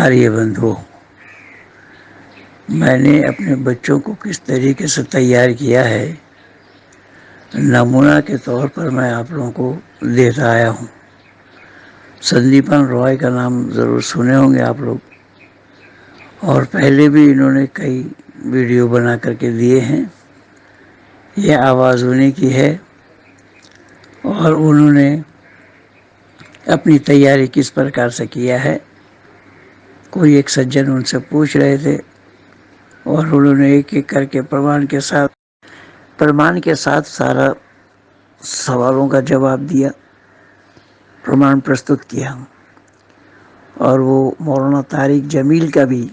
آریہ بندھو، میں نے اپنے بچوں کو کس طریقے سے تیار کیا ہے، نمونہ کے طور پر میں آپ لوگوں کو دیتا آیا ہوں۔ سندیپن رائے کا نام ضرور سنے ہوں گے آپ لوگ، اور پہلے بھی انہوں نے کئی ویڈیو بنا کر کے دیے ہیں۔ یہ آواز انہیں کی ہے، اور انہوں نے اپنی تیاری کس پرکار سے کیا ہے۔ کوئی ایک سجن ان سے پوچھ رہے تھے، اور انہوں نے ایک ایک کر کے پرمان کے ساتھ سارا سوالوں کا جواب دیا، پرمان پرستت کیا۔ اور وہ مولانا طارق جمیل کا بھی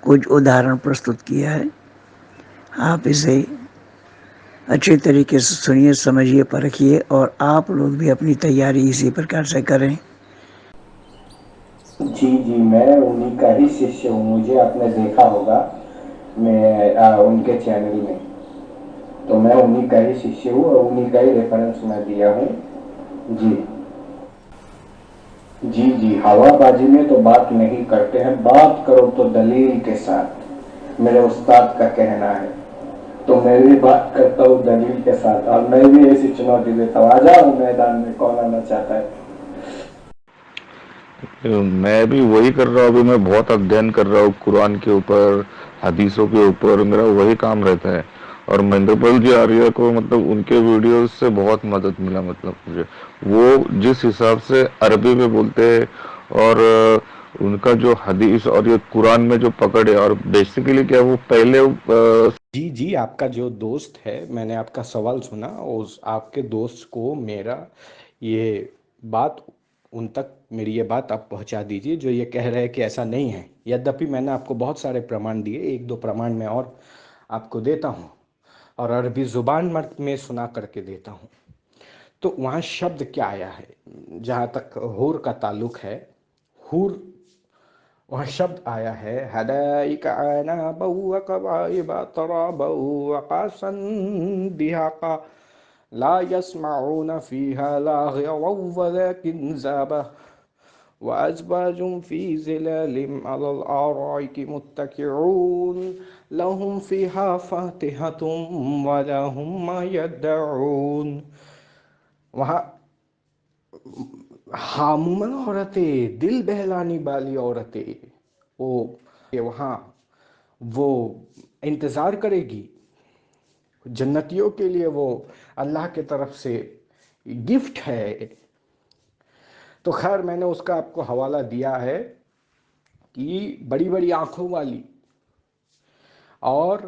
کچھ ادھارن پرستت کیا ہے۔ آپ اسے اچھے طریقے سے سنیے، سمجھیے، پرکھیے، اور آپ لوگ بھی اپنی تیاری اسی پرکار سے کریں۔ جی میں انہیں کا ہی شیشیہ ہوں، مجھے آپ نے دیکھا ہوگا میں ان کے چینل میں، تو میں انہیں کا ہی شیشیہ ہوں اور انہیں کا ہی ریفرنس میں دیا ہوں۔ جی ہوا بازی میں تو بات نہیں کرتے ہیں، بات کرو تو دلیل کے ساتھ، میرے استاد کا کہنا ہے۔ تو میں بھی بات کرتا ہوں دلیل کے ساتھ، اور میں بھی ایسی چنوتی دیتا ہوں، آ جاؤ میدان میں، کون آنا چاہتا ہے۔ میں بھی وہی کر رہا ہوں، ابھی میں بہت ادھین کر رہا ہوں قرآن کے اوپر، حدیثوں کے اوپر، میرا وہی کام رہتا ہے۔ اور مہندر پال جی آریہ کو مطلب ان کے ویڈیوز سے بہت مدد ملا، مطلب مجھے وہ جس حساب سے عربی میں بولتے ہیں، اور ان کا جو حدیث اور یہ قرآن میں جو پکڑ ہے، اور بیسیکلی کیا وہ پہلے جی آپ کا جو دوست ہے، میں نے آپ کا سوال سنا، آپ کے دوست کو میرا یہ بات، ان تک میری یہ بات آپ پہنچا دیجیے، جو یہ کہہ رہے ہیں کہ ایسا نہیں ہے۔ یدپی میں نے آپ کو بہت سارے پرمان دیے، ایک دو پرمان میں اور آپ کو دیتا ہوں، اور عربی زبان میں سنا کر کے دیتا ہوں۔ تو وہاں شبد کیا آیا ہے، جہاں تک حور کا تعلق ہے، حور وہاں شبد آیا ہے، حدائق عنابا وکواعب ترابا وقاسا دہاقا لا يسمعون فيها لاغوا ولا كذابا وأزواج في ظلال على الأرائك متكئون لهم فيها فاكهة ولا هم يدعون۔ وہاں ہامومن عورتیں، دل بہلانی والی عورتیں، وہاں وہ انتظار کرے گی جنتیوں کے لیے، وہ اللہ کی طرف سے گفٹ ہے۔ تو خیر میں نے اس کا آپ کو حوالہ دیا ہے کہ بڑی بڑی آنکھوں والی اور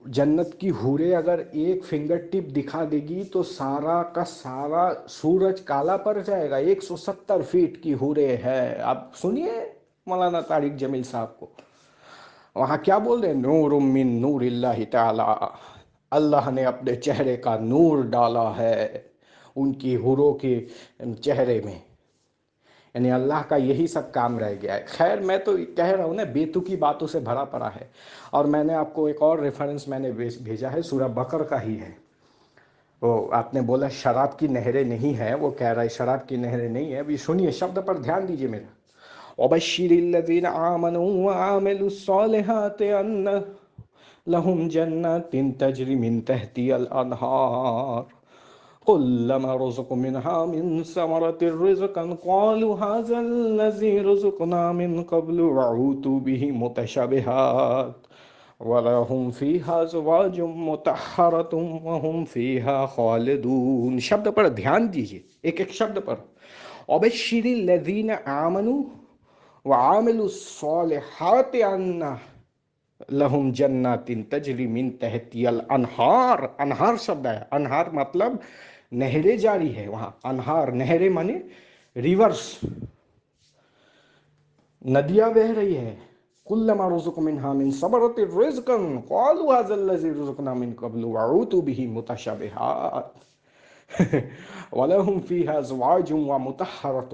جنت کی حوریں اگر ایک فنگر ٹپ دکھا دے گی تو سارا کا سارا سورج کالا پڑ جائے گا۔ 170 فیٹ کی حوریں ہے۔ آپ سنیے مولانا طارق جمیل صاحب کو، وہاں کیا بول رہے ہیں، نور من نور اللہ تعالی، اللہ نے اپنے چہرے کا نور ڈالا ہے ان کی حوروں کے چہرے میں، یعنی اللہ کا یہی سب کام رہ گیا ہے۔ خیر میں تو کہہ رہا ہوں نا، بیتوکی باتوں سے بھرا پڑا ہے۔ اور میں نے آپ کو ایک اور ریفرنس میں نے بھیجا ہے، سورہ بقرہ کا ہی ہے۔ وہ آپ نے بولا شراب کی نہریں نہیں ہے، وہ کہہ رہا ہے شراب کی نہریں نہیں ہے۔ ابھی سنیے، شبد پر دھیان دیجئے میرا۔ وَبَشِّرِ الَّذِينَ آمَنُوا وَعَمِلُوا الصَّالِحَاتِ أَنَّ لَهُمْ جَنَّاتٍ تَجْرِي مِنْ تَحْتِهَا الْأَنْهَارُ كُلَّمَا رُزِقُوا مِنْهَا مِنْ ثَمَرَةٍ رِزْقًا قَالُوا هَذَا الَّذِي رُزِقْنَا مِنْ قَبْلُ وَأُوتُوا بِهِ مُتَشَابِهًا وَلَهُمْ فِيهَا أَزْوَاجٌ مُطَهَّرَةٌ وَهُمْ فِيهَا خَالِدُونَ۔ شبد پر دھیان دیجئے، ایک ایک شبد پر۔ وَبَشِّرِ الَّذِينَ آمَنُوا وَعَمِلُوا الصَّالِحَاتِ أَنَّ لہم جنات تجری من تحتها الانہار۔ انہار شبد ہے، انہار مطلب نہریں جاری ہے وہاں، انہار نہریں مانے ریورس، ندیاں بہ رہی ہے۔ کلما رزقوا منها من ثمرة رزقا قالوا هذا الذي رزقنا من قبل وأوتوا به متشابهات ولهم فيها أزواج ومطهرة۔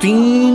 3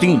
3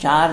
4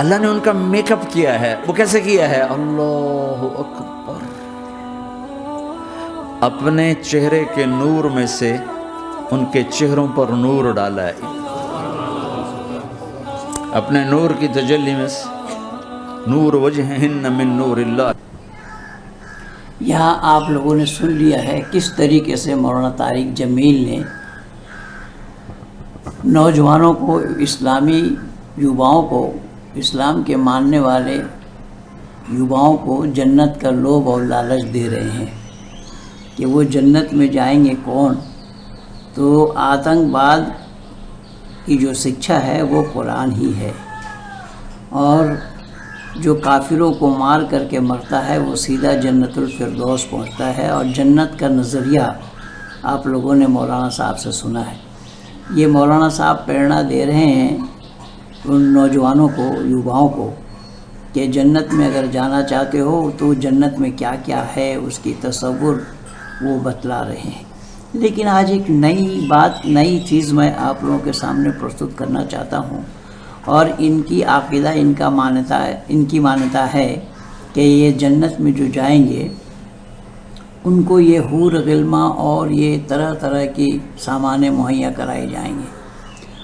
اللہ نے ان کا میک اپ کیا ہے. وہ کیسے کیا ہے؟ اللہ اکبر. اپنے چہرے کے نور میں سے ان کے چہروں پر نور ڈالا ہے. اپنے نور کی تجلی میں سے نور وجہہن من نور اللہ. یہاں آپ لوگوں نے سن لیا ہے کس طریقے سے مولانا طارق جمیل نے نوجوانوں کو، اسلامی یوواؤں کو، اسلام کے ماننے والے یوواؤں کو جنت کا لوبھ اور لالچ دے رہے ہیں کہ وہ جنت میں جائیں گے کون؟ تو آتنک بعد کی جو شکچھا ہے وہ قرآن ہی ہے، اور جو کافروں کو مار کر کے مرتا ہے وہ سیدھا جنت الفردوس پہنچتا ہے. اور جنت کا نظریہ آپ لوگوں نے مولانا صاحب سے سنا ہے. یہ مولانا صاحب پریرنا دے رہے ہیں ان نوجوانوں کو، یوواؤں کو، کہ جنت میں اگر جانا چاہتے ہو تو جنت میں کیا کیا ہے اس کی تصور وہ بتلا رہے ہیں. لیکن آج ایک نئی بات، نئی چیز میں آپ لوگوں کے سامنے پرستت کرنا چاہتا ہوں، اور ان کی عقیدہ، ان کی مانتا ہے کہ یہ جنت میں جو جائیں گے ان کو یہ حور غلمہ اور یہ طرح طرح کی سامان مہیا کرائے جائیں گے.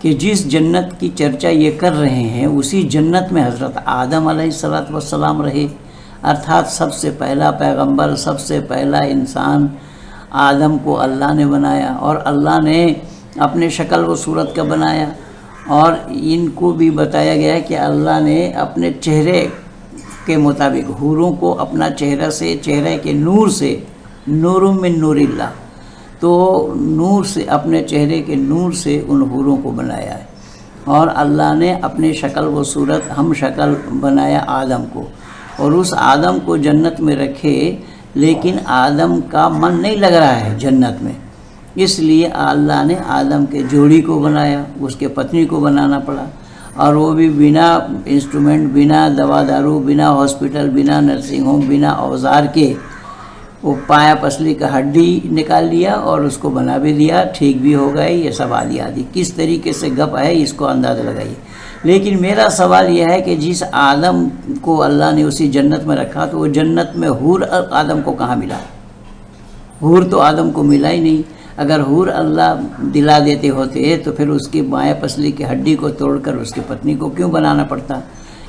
کہ جس جنت کی چرچا یہ کر رہے ہیں اسی جنت میں حضرت آدم علیہ السلام رہے، ارتھات سب سے پہلا پیغمبر، سب سے پہلا انسان آدم کو اللہ نے بنایا، اور اللہ نے اپنے شکل و صورت کا بنایا. اور ان کو بھی بتایا گیا کہ اللہ نے اپنے چہرے کے مطابق حوروں کو اپنا چہرہ سے، چہرے کے نور سے، نور من نور اللہ، تو نور سے، اپنے چہرے کے نور سے ان حوروں کو بنایا ہے. اور اللہ نے اپنے شکل و صورت، ہم شکل بنایا آدم کو، اور اس آدم کو جنت میں رکھے. لیکن آدم کا من نہیں لگ رہا ہے جنت میں، اس لیے اللہ نے آدم کے جوڑی کو بنایا، اس کے پتنی کو بنانا پڑا، اور وہ بھی بنا انسٹرومنٹ، بنا دوا دارو، بنا ہاسپٹل، بنا نرسنگ ہوم، بنا اوزار کے. وہ پایا پسلی کا ہڈی نکال لیا اور اس کو بنا بھی دیا، ٹھیک بھی ہو گئے. یہ سب آدھی کس طریقے سے گپ ہے اس کو اندازہ لگائیے. لیکن میرا سوال یہ ہے کہ جس آدم کو اللہ نے اسی جنت میں رکھا تو وہ جنت میں حور آدم کو کہاں ملا؟ حور تو آدم کو ملا ہی نہیں. اگر حور اللہ دلا دیتے ہوتے تو پھر اس کی بائیں پسلی کی ہڈی کو توڑ کر اس کی پتنی کو کیوں بنانا پڑتا؟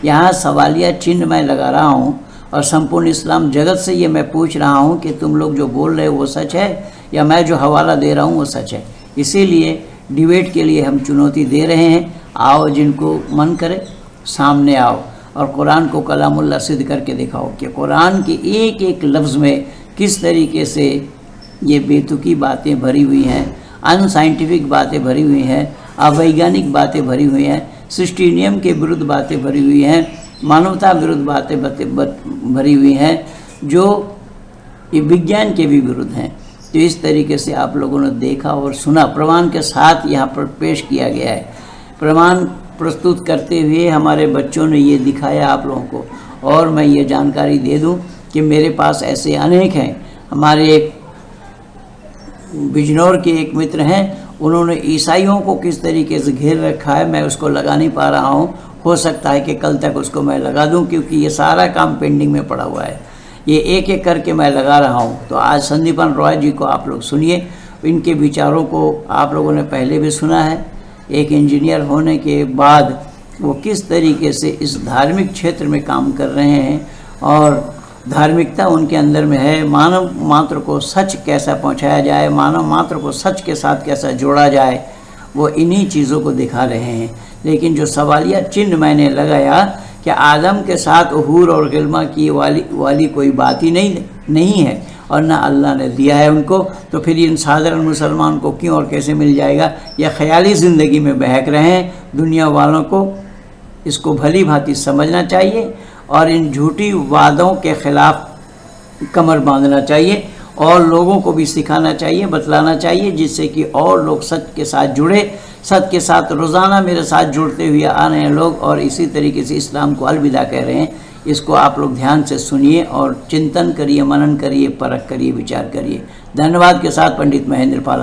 یہاں سوالیہ چہن میں لگا رہا ہوں، اور سمپورن اسلام جگت سے یہ میں پوچھ رہا ہوں کہ تم لوگ جو بول رہے ہو وہ سچ ہے، یا میں جو حوالہ دے رہا ہوں وہ سچ ہے؟ اسی لیے ڈیبیٹ کے لیے ہم چنوتی دے رہے ہیں. آؤ، جن کو من کرے سامنے آؤ اور قرآن کو کلام اللہ صدق کر کے دکھاؤ کہ قرآن کے ایک ایک لفظ میں کس طریقے سے یہ بیتوکی باتیں بھری ہوئی ہیں، ان سائنٹیفک باتیں بھری ہوئی ہیں، اویگانک باتیں بھری ہوئی ہیں، سرشٹی نیم کے ورد باتیں بھری ہوئی ہیں، مانوتا ورد باتیں بھری ہوئی ہیں، جو یہ وگیان کے بھی ورد ہیں. تو اس طریقے سے آپ لوگوں نے دیکھا اور سنا، پروان کے ساتھ یہاں پر پیش کیا گیا ہے. پروان پرستت کرتے ہوئے ہمارے بچوں نے یہ دکھایا آپ لوگوں کو. اور میں یہ جانکاری دے دوں کہ میرے پاس ایسے انیک ہیں. ہمارے ایک بجنور کے ایک متر ہیں، انہوں نے عیسائیوں کو کس طریقے سے گھیر رکھا ہے، میں اس کو لگا نہیں پا رہا ہوں. ہو سکتا ہے کہ کل تک اس کو میں لگا دوں، کیونکہ یہ سارا کام پینڈنگ میں پڑا ہوا ہے. یہ ایک ایک کر کے میں لگا رہا ہوں. تو آج سندیپن رائے جی کو آپ لوگ سنیے، ان کے بیچاروں کو آپ لوگوں نے پہلے بھی سنا ہے. ایک انجینئر ہونے کے بعد وہ کس طریقے سے اس دھارمک چھیتر میں کام کر رہے ہیں، اور دھارمکتا ان کے اندر میں ہے. مانو ماتر کو سچ کیسا پہنچایا جائے، مانو ماتر کو سچ کے ساتھ کیسا جوڑا جائے، وہ انہی چیزوں کو دکھا رہے ہیں. لیکن جو سوالیہ چہن میں نے لگایا کہ آدم کے ساتھ حور اور غلمہ کی والی کوئی بات ہی نہیں ہے، اور نہ اللہ نے دیا ہے ان کو، تو پھر ان سادھرن مسلمان کو کیوں اور کیسے مل جائے گا؟ یہ خیالی زندگی میں بہک رہے ہیں. دنیا والوں کو اس کو بھلی بھانتی سمجھنا چاہیے، اور ان جھوٹی وعدوں کے خلاف کمر باندھنا چاہیے، اور لوگوں کو بھی سکھانا چاہیے، بتلانا چاہیے، جس سے کہ اور لوگ سچ کے ساتھ جڑے. سچ کے ساتھ روزانہ میرے ساتھ جڑتے ہوئے آ رہے ہیں لوگ، اور اسی طریقے سے اسلام کو الوداع کہہ رہے ہیں. اس کو آپ لوگ دھیان سے سنیے اور چنتن کریے، منن کریے، پرکھ کریے، وچار کریے. دھنیواد کے ساتھ پنڈت مہیندر پال.